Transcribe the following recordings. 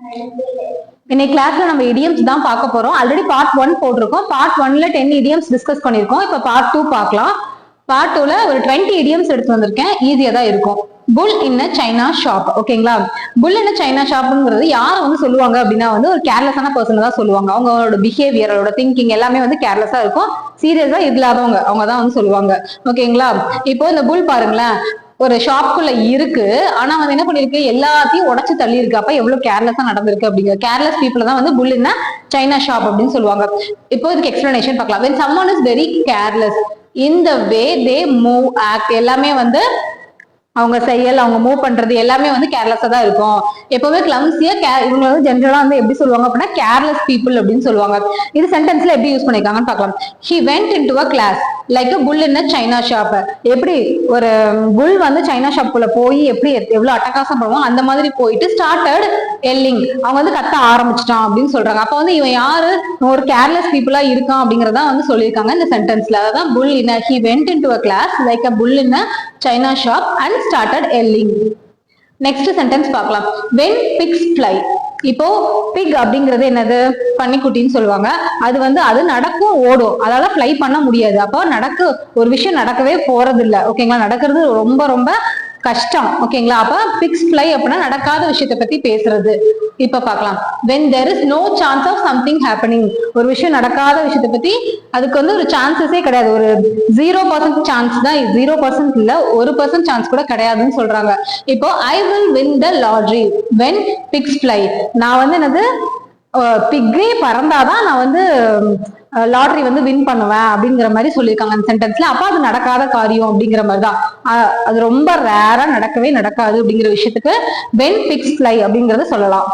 இன்னைக்கு கிளாஸ்ல நம்ம idioms தான் பார்க்க போறோம். ஆல்ரெடி பார்ட் 1 போட்டிருக்கோம். பார்ட் 1ல 10 idioms டிஸ்கஸ் பண்ணிருக்கோம். இப்ப பார்ட் 2 பார்க்கலாம். பார்ட் 2ல ஒரு 20 idioms எடுத்து வந்திருக்கேன். ஈஸியா தான் இருக்கும். புல் இன் சைனா ஷாப். ஓகேங்களா? புல் இன் சைனா ஷாப்ங்கிறது யாரை வந்து சொல்லுவாங்க அப்படின்னா வந்து ஒரு கேர்லெஸ்ஸான பர்சன் தான் சொல்லுவாங்க. அவங்களோட பிஹேவியர், அவரோட திங்கிங் எல்லாமே வந்து கேர்லெஸ்ஸா இருக்கும். சீரியஸா இல்லாதவங்க அவங்க தான் வந்து சொல்லுவாங்க. ஓகேங்களா? இப்போ இந்த புல் பாருங்களேன், ஒரு ஷாப்குள்ள இருக்கு, ஆனா வந்து என்ன பண்ணிருக்கு, எல்லாத்தையும் உடச்சு தள்ளி இருக்கு. அப்ப எவ்வளவு கேர்லெஸ்ஸா நடந்திருக்கு அப்படிங்கிற கேர்லெஸ் பீப்புள் தான் வந்து புல் இன் சைனா ஷாப் அப்படின்னு சொல்லுவாங்க. இப்போ இதுக்கு எக்ஸ்பிளனேஷன் பார்க்கலாம். when someone is very careless in the way they move, act எல்லாமே வந்து அவங்க செயல், அவங்க மூவ் பண்றது எல்லாமே வந்து கேர்லெஸ்ஸா தான் இருக்கும். எப்பவுமே கிளம்சியா இவங்க வந்து ஜென்ரலா வந்து எப்படி சொல்லுவாங்க அப்படின்னா கேர்லெஸ் பீப்புள் அப்படின்னு சொல்லுவாங்க. இது சென்டென்ஸ்ல எப்படி யூஸ் பண்ணிருக்காங்கன்னு பார்க்கலாம். he went into a class like a bull in a china shop. எப்படி ஒரு புல் வந்து சைனா ஷாப்புக்குள்ள போய் எப்படி எவ்வளவு அட்டகாசம் பண்ணுவோம் அந்த மாதிரி போயிட்டு started yelling, அவங்க வந்து கத்த ஆரம்பிச்சிட்டான் அப்படின்னு சொல்றாங்க. அப்ப வந்து இவன் யாரு, ஒரு கேர்லெஸ் பீப்புளா இருக்கான் அப்படிங்கறத வந்து சொல்லியிருக்காங்க இந்த சென்டென்ஸ்ல. அதான் bull in a, he went into a class like a bull in a china shop and started yelling. Next sentence பார்க்கலாம். when pigs fly. இப்போ பிக் அப்படிங்கிறது என்னது, பன்னிக்குட்டின்னு சொல்லுவாங்க. அது வந்து அது நடக்கும், ஓடும், அதால ஃப்ளை பண்ண முடியாது. அப்போ ஒரு விஷயம் நடக்கவே போறது இல்லை. ஓகேங்களா? நடக்கிறது ரொம்ப ரொம்ப கஷ்டம். ஓகேங்களா? அப்ப பிக்ஸ் ஃப்ளை அப்படின்னா நடக்காத விஷயத்தை பத்தி பேசுறது. இப்ப பார்க்கலாம். when there is no chance of something happening. ஒரு விஷயம் நடக்காத விஷயத்தை பத்தி அதுக்கு வந்து ஒரு சான்சஸே கிடையாது, ஒரு 0% சான்ஸ் தான். 0% இல்ல, 1% சான்ஸ் கூட கிடையாதுன்னு சொல்றாங்க. இப்போ I will win the lottery when pigs fly. நான் வந்து என்னது, பிக்கே பறந்தாதான் நான் வந்து லாட்டரி வந்து வின் பண்ணுவேன் அப்படிங்கிற மாதிரி சொல்லியிருக்காங்க அந்த சென்டென்ஸ்ல. அப்ப அது நடக்காத காரியம் அப்படிங்கிற மாதிரிதான். அது ரொம்ப ரேரா நடக்கவே நடக்காது அப்படிங்கிற விஷயத்துக்கு when pigs fly அப்படிங்கறத சொல்லலாம்.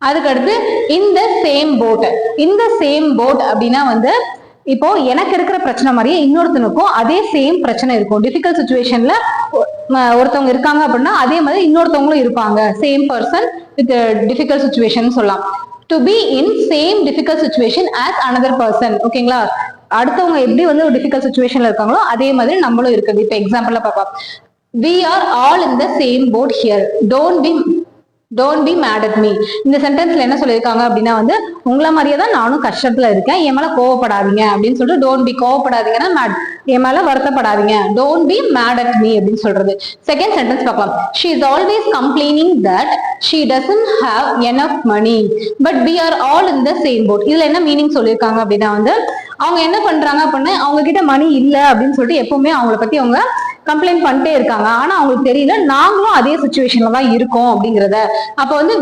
அதுக்கடுத்து இந்த சேம் போட். இந்த சேம் போட் அப்படின்னா வந்து இப்போ எனக்கு இருக்கிற பிரச்சனை மாதிரியே இன்னொருத்தனுக்கும் அதே சேம் பிரச்சனை இருக்கும். டிஃபிகல்ட் சுச்சுவேஷன்ல ஒருத்தவங்க இருக்காங்க அப்படின்னா அதே மாதிரி இன்னொருத்தவங்களும் இருப்பாங்க. Same person with difficult situation சொல்லலாம். To be in same difficult situation as another person. ஓகேங்களா? அடுத்தவங்க எப்படி வந்து ஒரு டிஃபிகல்ட் சுச்சுவேஷன்ல இருக்காங்களோ அதே மாதிரி நம்மளும் இருக்குது. இப்ப எக்ஸாம்பிள்ல பார்ப்போம். we are all in the same boat here, don't be mad at me. இந்த சென்டென்ஸ்ல என்ன சொல்லியிருக்காங்க அப்படின்னா வந்து உங்களை மாதிரியே தான் நானும் கஷ்டத்துல இருக்கேன், என் மேல கோவப்படாதீங்க அப்படின்னு சொல்லிட்டு don't be, கோவப்படாதீங்கன்னா mad, என் மேல வருத்தப்படாதீங்க, don't be mad at me அப்படின்னு சொல்றது. செகண்ட் சென்டென்ஸ் பார்க்கலாம். she is always complaining that she doesn't have enough money but we are all in the same boat. இதுல என்ன மீனிங் சொல்லியிருக்காங்க அப்படின்னா வந்து அவங்க என்ன பண்றாங்க அப்படின்னா அவங்க கிட்ட மணி இல்ல அப்படின்னு சொல்லிட்டு எப்பவுமே அவங்கள பத்தி அவங்க கம்ப்ளைண்ட் பண்ணிட்டே இருக்காங்க. ஆனா அவங்களுக்கு தெரியல நாங்களும் அதே சுச்சுவேஷன்ல தான் இருக்கோம் அப்படிங்கறத. அப்ப வந்து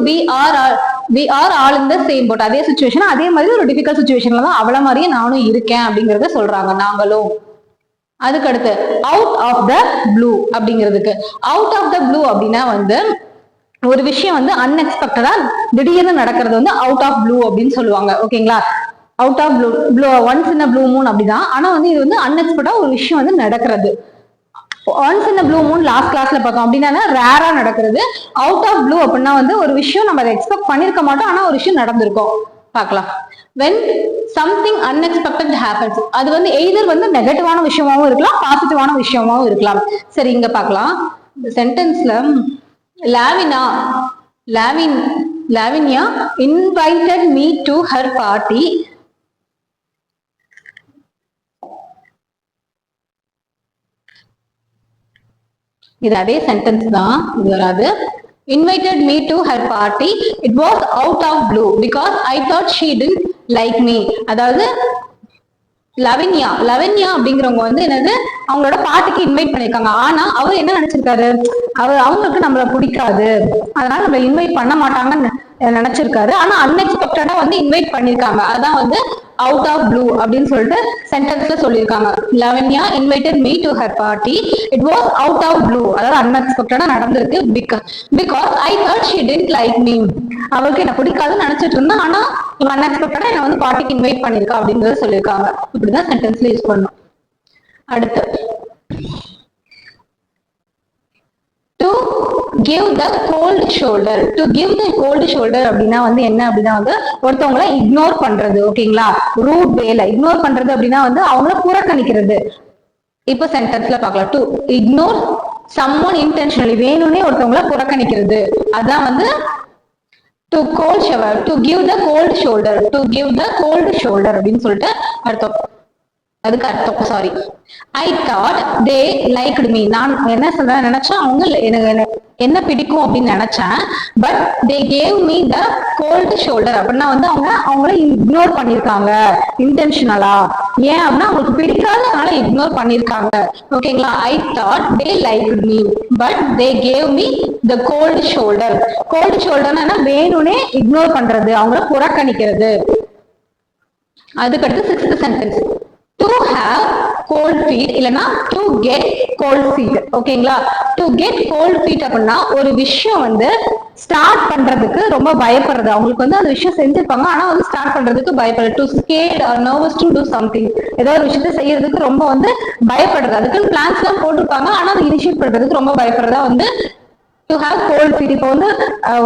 we are all in the same boat, அதே சுச்சுவேஷன், அதே மாதிரி ஒரு டிஃபிகல்ட் சுச்சுவேஷன்ல தான் அவள மாதிரியே நானும் இருக்கேன் அப்படிங்கறத சொல்றாங்க, நாங்களும். அதுக்கடுத்து அவுட் ஆஃப் த ப்ளூ அப்படிங்கிறதுக்கு. அவுட் ஆஃப் த ப்ளூ அப்படின்னா வந்து ஒரு விஷயம் வந்து அன்எக்ஸ்பெக்டடா திடீர்னு நடக்கிறது வந்து அவுட் ஆஃப் ப்ளூ அப்படின்னு சொல்லுவாங்க. ஓகேங்களா? Out of blue once in blue moon அப்படிதான். ஆனா வந்து இது வந்து அன்எக்ஸ்பெக்டா ஒரு விஷயம் வந்து நடக்கிறது. Once in blue Moon last கிளாஸ்ல பார்த்தோம் அப்படின்னா ரேரா நடக்கிறது. அவுட் ஆஃப் ப்ளூ அப்படின்னா வந்து ஒரு விஷயம் நம்ம அதை எக்ஸ்பெக்ட் பண்ணிருக்க மாட்டோம், ஆனா ஒரு விஷயம் நடந்திருக்கும். பார்க்கலாம். when something unexpected happens. அது வந்து எய்தர் வந்து நெகட்டிவான விஷயமாவும் இருக்கலாம், பாசிட்டிவான விஷயமாவும் இருக்கலாம். சரி, இங்க பார்க்கலாம். சென்டென்ஸ்ல லாவினியா invited me to her party. இது அதே சென்டென்ஸ் தான், இது வராது. invited me to her party, it was out of blue because I thought she didn't like me. அதாவது லவன்யா அப்படிங்கிறவங்க வந்து என்னது, அவங்களோட பார்ட்டிக்கு இன்வைட் பண்ணிருக்காங்க. ஆனா அவர் என்ன நினைச்சிருக்காரு, அவங்களுக்கு நம்மள பிடிக்காது, அதனால நம்மள இன்வைட் பண்ண மாட்டாங்கன்னு நினைச்சிருக்காரு. ஆனா அன்எக்ஸ்பெக்டடா வந்து இன்வைட் பண்ணிருக்காங்க. அதான் வந்து அவுட் ஆஃப் ப்ளூ அப்படின்னு சொல்லிட்டு சென்டென்ஸ்ல சொல்லியிருக்காங்க. Lavanya invited me to her party, it was out of blue, அதாவது அன்எக்ஸ்பெக்டடா நடந்திருக்கு. Because I thought she didn't like me. அவளுக்கு என்ன பிடிக்காதுன்னு நினைச்சிட்டு இருந்தா, ஆனா அன்எக்ஸ்பெக்டடா என்ன வந்து பார்ட்டிக்கு இன்வைட் பண்ணிருக்கா அப்படிங்கறத சொல்லியிருக்காங்க. இப்படிதான் சென்டென்ஸ்ல யூஸ் பண்ணும். அடுத்து to give the cold shoulder. to give the cold shoulder அப்படின்னா வந்து என்ன அப்படின்னா வந்து ஒருத்தவங்களை இக்னோர் பண்றது. ஓகேங்களா? ரூட் வேல இக்னோர் பண்றது அப்படின்னா வந்து அவங்கள புறக்கணிக்கிறது. இப்ப சென்டென்ஸ்ல பார்க்கலாம். to ignore someone intentionally, வேணும்னே ஒருத்தவங்களை புறக்கணிக்கிறது, அதான் வந்து to cold shower, to give the cold shoulder, to give the cold shoulder அப்படின்னு சொல்லிட்டு அர்த்தம். அதுக்கு அர்த்தம் sorry. I thought they liked me, நான் என்ன சொல்றேன் நினைச்சேன் அவங்க எனக்கு என்ன பிடிக்கும் அப்படின்னு நினைச்சேன். But they gave me the cold shoulder அப்படின்னா வந்து அவங்கள இக்னோர் பண்ணிருக்காங்க இன்டென்ஷனலா. ஏன் அப்படின்னா அவங்களுக்கு பிடிக்காதனால இக்னோர் பண்ணிருக்காங்க. ஓகேங்களா. I thought they liked me but they gave me the cold shoulder. Cold ஷோல்டர்னா வேணும்னே இக்னோர் பண்றது, அவங்கள புறக்கணிக்கிறது. அதுக்கடுத்து 6th sentence. To have cold feet இல்லைன்னா டு கெட் கோல்ட் ஃபீட். ஓகேங்களா. டு கெட் கோல்ட் ஃபீட் அப்படின்னா ஒரு விஷயம் வந்து ஸ்டார்ட் பண்றதுக்கு ரொம்ப பயப்படுறது. அவங்களுக்கு வந்து அந்த விஷயம் செஞ்சிருப்பாங்க ஆனா வந்து ஸ்டார்ட் பண்றதுக்கு பயப்படுறது. To scared or nervous to do something, ஏதோ ஒரு விஷயத்த செய்யறதுக்கு ரொம்ப வந்து பயப்படுறது. அதுக்குன்னு பிளான்ஸ் எல்லாம் போட்டிருப்பாங்க ஆனா அதை இனிஷியேட் பண்றதுக்கு ரொம்ப பயப்படுறதா வந்து டு ஹேவ் கோல்ட் ஃபீட். இப்போ வந்து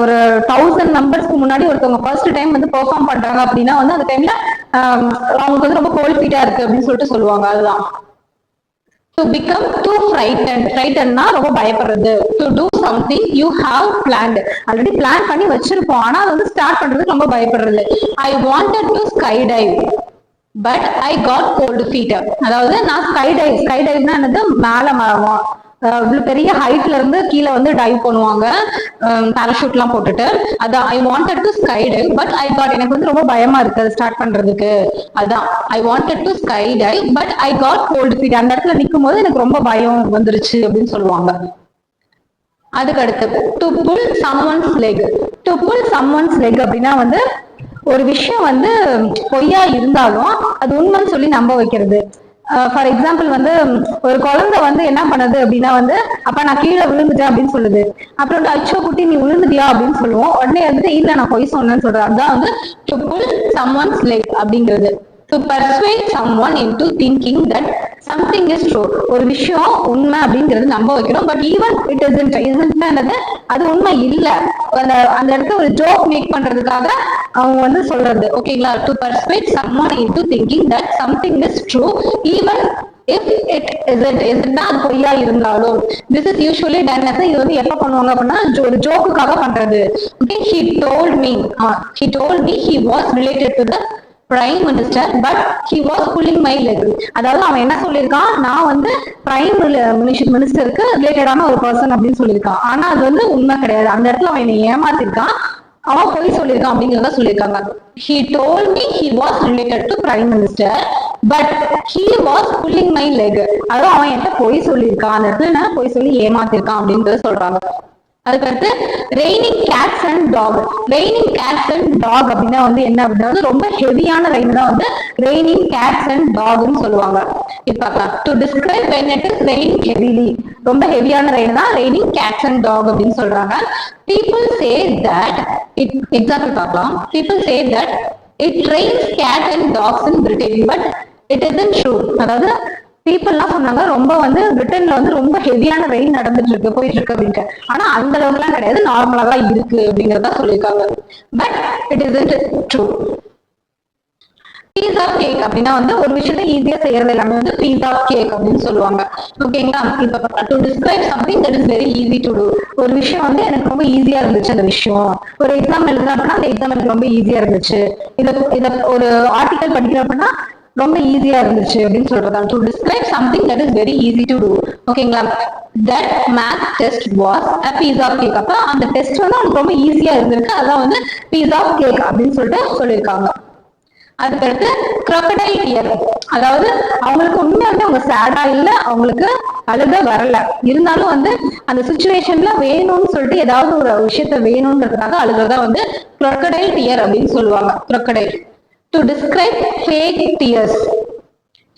ஒரு 1000 மெம்பர்ஸ்க்கு முன்னாடி ஒருத்தவங்க ஃபர்ஸ்ட் டைம் வந்து பெர்ஃபார்ம் பண்றாங்க அப்படின்னா வந்து அந்த டைம்ல அவங்களுக்கு வந்து ரொம்ப கோல்ட் ஃபீட்டா இருக்கு அப்படின்னு சொல்லிட்டு சொல்லுவாங்க. அதுதான். டு பிகம் டூ ஃப்ரைட்டன்ட், ஃப்ரைட்டன்னா ரொம்ப பயப்படுறது. To do something you have planned, already plan பண்ணி வச்சிருப்போம் ஆனா அது வந்து ஸ்டார்ட் பண்றதுக்கு ரொம்ப பயப்படுறது. I wanted to sky dive but I got cold feet. அதாவது நான் ஸ்கை டைவ்னா என்னது, மேல மரமா இவ்வளவு பெரிய ஹைட்ல இருந்து கீழே வந்து டைவ் பண்ணுவாங்க பேராஷூட் எல்லாம் போட்டுட்டு. அதான் I wanted to sky dive but I got, எனக்கு வந்து ரொம்ப பயமா இருக்கு அது ஸ்டார்ட் பண்றதுக்கு. அதான் I wanted to sky dive but I got cold feet. அந்த இடத்துல நிற்கும் போது எனக்கு ரொம்ப பயம் வந்துருச்சு அப்படின்னு சொல்லுவாங்க. அதுக்கு அடுத்து to pull someone's leg. To pull someone's leg அப்படின்னா வந்து ஒரு விஷயம் வந்து பொய்யா இருந்தாலும் அது உண்மைன்னு சொல்லி நம்ப வைக்கிறது. ஃபார் எக்ஸாம்பிள் வந்து ஒரு குழந்தை வந்து என்ன பண்ணுது அப்படின்னா வந்து அப்ப நான் கீழே விழுந்துட்டேன் அப்படின்னு சொல்லுது. அப்புறம் வந்து அச்சோ குட்டி நீ விழுந்துட்டியா அப்படின்னு சொல்லுவோம். உடனே வந்துட்டு இல்ல நான் பொய் சொன்னேன்னு சொல்றேன். அதுதான் வந்து டு புல் சம்ஒன்ஸ் லெக் அப்படிங்கிறது. To persuade someone into thinking that something is true, ஒரு விஷயம் உண்மை அப்படிங்கிறது நம்ப வைக்கிறோம். பட் ஈவன் இட் இஸ்ன்ட், அது உண்மை இல்ல, அந்த இடத்துல ஒரு ஜோக் மேக் பண்றதுக்காக அவங்க வந்து சொல்றது. ஓகேங்களா. To persuade someone into thinking that something is true even if it isn't, அது பொய்யா இருந்தாலும். this is usually done as, இது வந்து எப்ப பண்ணுவாங்க அப்படின்னா ஒரு ஜோக்குக்காக பண்றது. okay, he told me he was related to the prime minister but he was pulling my leg. அதாவது அவன் என்ன சொல்லியிருக்கான், நான் வந்து பிரைம் மினிஸ்டருக்கு ரிலேட்டடான ஒரு பர்சன் அப்படின்னு சொல்லியிருக்கான். ஆனா அது வந்து உண்மை கிடையாது. அந்த இடத்துல அவன் என்னை ஏமாத்திருக்கான், அவன் போய் சொல்லியிருக்கான் அப்படிங்கிறத சொல்லியிருக்காங்க. he told me he was related to prime minister but he was pulling my leg. அதாவது அவன் என்கிட்ட போய் சொல்லியிருக்கான், அந்த இடத்துல நான் போய் சொல்லி ஏமாத்திருக்கான் அப்படின்றத சொல்றாங்க. அதுக்கடுத்து raining cats and dog. Raining cats and dog அப்படின்னா வந்து என்ன அப்படின்னா ரொம்ப ஹெவியான ரெயின் தான் வந்து ரெய்னிங் கேட்ஸ் அண்ட் டாக்னு சொல்லுவாங்க. இப்ப to describe when it is raining heavily, ரொம்ப ஹெவியான ரெயின் தான் ரெய்னிங் கேட்ஸ் அண்ட் டாக் அப்படின்னு சொல்றாங்க. people say that எக்ஸாம்பிள் பார்க்கலாம். people say that it rains cat and dogs in Britain but it isn't true. அதாவது people எல்லாம் சொன்னாங்க ரொம்ப வந்து பிரிட்டன்ல வந்து ரொம்ப ஹெவியான ரெயின் நடந்துட்டு இருக்கு போயிட்டு இருக்கு அப்படின்ட்டு. ஆனா அந்த அளவுக்கு எல்லாம் கிடையாது, நார்மலா தான் இருக்கு அப்படிங்கறத சொல்லியிருக்காங்க. But it isn't true. Piece of cake அப்படின்னா வந்து ஒரு விஷயத்த ஈஸியா செய்யறது எல்லாமே வந்து பீஸ் ஆஃப் கேக் அப்படின்னு சொல்லுவாங்க. ஓகேங்களா. இப்ப to describe something that is very easy to do, ஒரு விஷயம் வந்து எனக்கு ரொம்ப ஈஸியா இருந்துச்சு அந்த விஷயம். ஒரு எக்ஸாம் எழுதுறேன் அப்படின்னா அந்த எக்ஸாம் எனக்கு ரொம்ப ஈஸியா இருந்துச்சு. இத ஒரு ஆர்டிகல் படிக்கிறேன் அப்படின்னா ரொம்ப ஈஸியா இருந்துச்சு அப்படின்னு சொல்றதா. To describe something that is very easy to do. ஓகேங்களா. That math test was a piece of cake. அப்ப அந்த டெஸ்ட் வந்து அவனுக்கு ரொம்ப ஈஸியா இருந்திருக்கு, அதான் வந்து பீஸ் ஆஃப் கேக் அப்படின்னு சொல்லிட்டு சொல்லியிருக்காங்க. அதுக்கடுத்து crocodile tear, அதாவது அவங்களுக்கு உண்மையாலுமே அவங்க சேடா இல்ல, அவங்களுக்கு அழுக வரல, இருந்தாலும் வந்து அந்த சுச்சுவேஷன்ல வேணும்னு சொல்லிட்டு ஏதாவது ஒரு விஷயத்த வேணும்ன்றதுக்காக அழுகிறதா வந்து crocodile tear அப்படின்னு சொல்லுவாங்க. crocodile. To describe fake tears.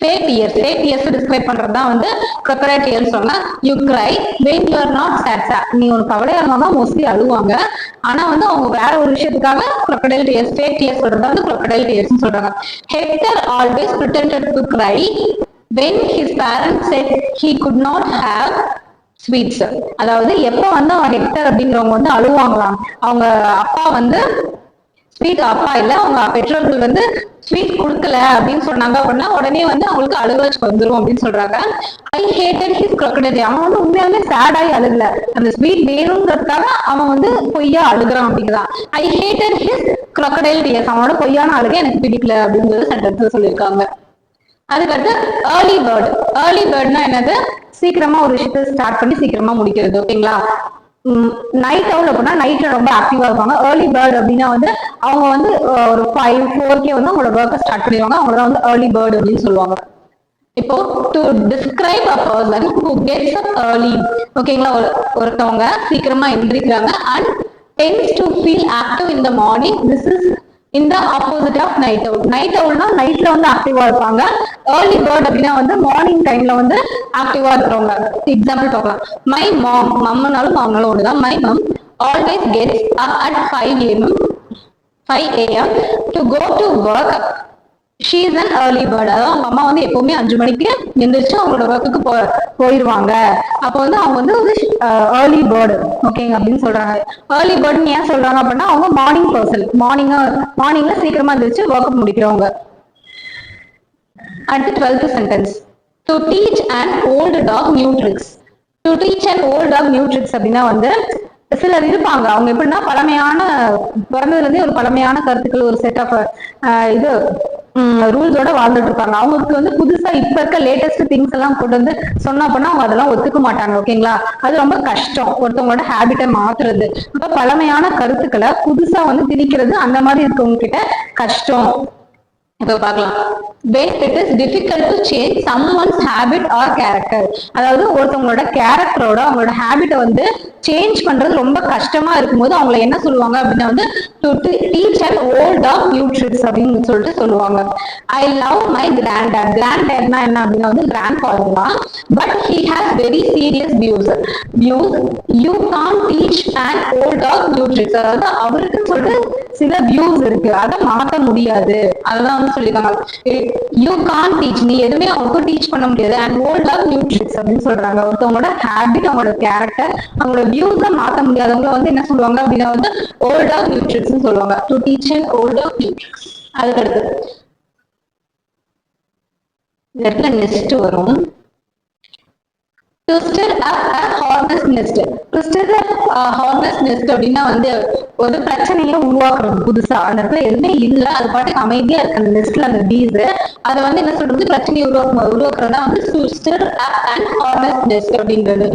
Fake tears describe பண்றதுதான் வந்து crocodile tears சொன்னா. You cry when you are not sad. நீ ஒரு கவலையா இருந்தா மோஸ்ட்லி அழுவாங்க, ஆனா வந்து அவங்க வேற ஒரு விஷயத்துக்காக crocodile tears, ஃபேக் டியர்ஸ் சொல்றதா வந்து crocodile tears சொல்றாங்க. Hector always pretended to cry when his parents said he could not have sweets. அதாவது எப்ப வந்து அவன் ஹெக்டர் அப்படிங்கிறவங்க வந்து அழுவாங்களாம், அவங்க அப்பா வந்து ஸ்வீட் அப்பா இல்ல அவங்க பெற்றோர்கள் வந்து ஸ்வீட் கொடுக்கல அப்படின்னு சொன்னாங்க அப்படின்னா உடனே வந்து அவங்களுக்கு அழுகாச்சு வந்துரும் அப்படின்னு சொல்றாங்க. I hated his crocodile. அவன் வந்து உண்மையாலுமே சேட் ஆகி அழுகல, அந்த ஸ்வீட் வேணுங்கிறதுக்காக அவன் வந்து பொய்யா அழுகுறான் அப்படிங்கிறான். I hated his crocodile tears. அவனோட பொய்யான அழுகை எனக்கு பிடிக்கல அப்படிங்கிறது சென்டென்ஸ்ல சொல்லியிருக்காங்க. அதுக்கடுத்து ஏர்லி பேர்ட். ஏர்லி பேர்ட்னா என்னது? சீக்கிரமா ஒரு விஷயத்த ஸ்டார்ட் பண்ணி சீக்கிரமா முடிக்கிறது. ஓகேங்களா? நைட் அவுல் அப்படின்னா நைட்ல ரொம்ப ஆக்டிவா இருப்பாங்க. ஏர்லி பேர்ட் அப்படின்னா வந்து அவங்க வந்து ஒரு 5-4 வந்து அவங்களோட ஒர்க்கை ஸ்டார்ட் பண்ணிடுவாங்க. அவங்கள வந்து ஏர்லி பேர்ட் அப்படின்னு சொல்லுவாங்க. இப்போ to describe a person who gets up early. ஓகேங்களா? ஒருத்தவங்க சீக்கிரமா எந்திரிக்கிறாங்க and tends to feel active in the morning. This is இந்த opposite of night out. Night அவுட்னா நைட்ல வந்து ஆக்டிவா இருப்பாங்க. ஏர்லி பேர்ட் அப்படின்னா வந்து மார்னிங் டைம்ல வந்து ஆக்டிவா இருக்கிறவங்க. எக்ஸாம்பிள் பார்க்கலாம். மை மாம், மம்மனாலும் மாமனாலும் ஒண்ணுதான். My mom always gets up at 5 AM to go to work. She is an early bird. அதாவது அவங்க அம்மா வந்து எப்பவுமே 5 மணிக்கு எந்திரிச்சு அவங்களோட ஒர்க்குக்கு போயிருவாங்க. அப்போ வந்து அவங்க வந்து ஒரு ஏர்லி பேர்டு. ஓகேங்க அப்படின்னு சொல்றாங்க. ஏர்லி பேர்டுன்னு ஏன் சொல்றாங்க அப்படின்னா அவங்க மார்னிங் பர்சன். மார்னிங்ல சீக்கிரமா எந்திரிச்சு ஒர்க் முடிக்கிறவங்க. அடுத்து 12th sentence. To teach and old dog new tricks. To teach and old dog new tricks அப்படின்னா வந்து சிலர் இருப்பாங்க, அவங்க எப்படின்னா பழமையான பிறந்ததுல இருந்தே ஒரு பழமையான கருத்துக்கள், ஒரு செட் ஆஃப் இது ரூல்ஸோட வாழ்ந்துட்டு இருப்பாங்க. அவங்களுக்கு வந்து புதுசா இப்ப இருக்க லேட்டஸ்ட் திங்ஸ் எல்லாம் கொண்டு வந்து சொன்னா அப்படின்னா அவங்க அதெல்லாம் ஒத்துக்க மாட்டாங்க. ஓகேங்களா? அது ரொம்ப கஷ்டம் ஒருத்தவங்களோட ஹேபிட்டை மாத்துறது. இப்ப பழமையான கருத்துக்களை புதுசா வந்து திணிக்கிறது அந்த மாதிரி இருக்கவங்க கிட்ட கஷ்டம். இப்ப பார்க்கலாம். when it is difficult to change someone's habit or character. அதாவது ஒருத்தவங்களோட கேரக்டரோட அவங்களோட ஹேபிட்டை வந்து சேஞ்ச் பண்றது ரொம்ப கஷ்டமா இருக்கும்போது அவங்களை என்ன சொல்லுவாங்க அப்படின்னா வந்து to teach and old dog new tricks அப்படின்னு சொல்லிட்டு சொல்லுவாங்க. I love my grand dad. Grand டாட்னா என்ன அப்படின்னா வந்து கிராண்ட் ஃபாதர் தான். But he has very serious views. You can't teach and old dog new tricks. அதாவது அவருக்கு சொல்லிட்டு சில வியூஸ் இருக்கு, அதை மாற்ற முடியாது. அதெல்லாம் வந்து சொல்லியிருக்காங்க. யூ கான் டீச், நீ எதுவுமே அவங்களுக்கு டீச் பண்ண முடியாது. And old dog new tricks அப்படின்னு சொல்றாங்க. ஒருத்தவங்களோட ஹேபிட், அவங்களோட கேரக்டர், அவங்களோட வியூஸை மாற்ற முடியாதவங்க வந்து என்ன சொல்லுவாங்க அப்படின்னா வந்து ஓல்ட் டாக் நியூ ட்ரிக்ஸ் சொல்லுவாங்க. To teach and old dog new tricks. அதுக்கடுத்து இடத்துல நெக்ஸ்ட் வரும். To stir up a hornet's nest. To stir up a hornet's nest அப்படின்னா வந்து ஒரு பிரச்சனையை உருவாக்குறது புதுசா. அந்த இடத்துல எதுவுமே இல்லை, அது பாட்டுக்கு அமைதியா இருக்கு அந்த நெஸ்ட்ல அந்த பீஸ். அதை வந்து என்ன சொல்றது, பிரச்சனையை உருவாக்குறதா வந்து to stir up an hornet's nest அப்படின்றது.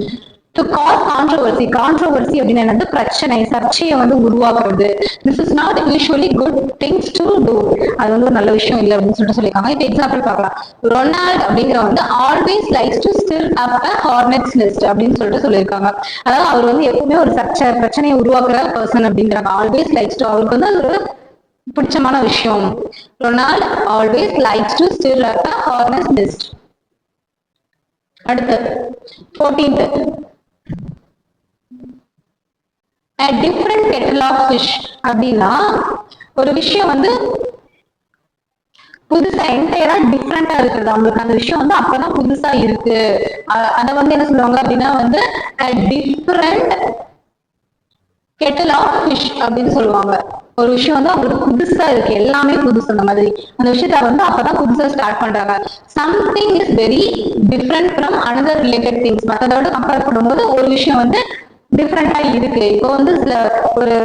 To cause controversy. கான்ட்ரோவர்சி அப்படின்னு என்னது, பிரச்சனை, சர்ச்சையை வந்து உருவாக்குறது. This is not usually good things to do. அது வந்து ஒரு நல்ல விஷயம் இல்லை அப்படின்னு சொல்லிட்டு சொல்லியிருக்காங்க. இப்போ எக்ஸாம்பிள் பார்க்கலாம். ரொனால்ட் அப்படிங்கிற வந்து always likes to stir up a hornet's nest அப்படின்னு சொல்லிட்டு சொல்லியிருக்காங்க. அதாவது அவர் வந்து எப்பவுமே ஒரு பிரச்சனையை உருவாக்குற பர்சன் அப்படிங்கிறாங்க. ஆல்வேஸ் லைக்ஸ் டு, அவருக்கு வந்து அது ஒரு பிடிச்சமான விஷயம். Ronald always likes to stir up a hornet's nest. அடுத்து 14th. A different kettle of fish அப்படின்னா ஒரு விஷயம் வந்து புதுசா என்டையரா டிஃப்ரெண்டா இருக்குது. அவங்களுக்கு அந்த விஷயம் வந்து அப்பதான் புதுசா இருக்கு. அதை வந்து என்ன சொல்லுவாங்க அப்படின்னா வந்து a different kettle of fish அப்படின்னு சொல்லுவாங்க. ஒரு விஷயம் வந்து அவங்களுக்கு புதுசா இருக்கு, எல்லாமே புதுசு. அந்த மாதிரி அந்த விஷயத்த வந்து அப்பதான் புதுசா ஸ்டார்ட் பண்றாங்க. Something is very different from another related things. மற்றதோட கம்பேர் பண்ணும்போது ஒரு விஷயம் வந்து டிஃப்ரெண்டா இருக்கு. இப்போ வந்து ஒரு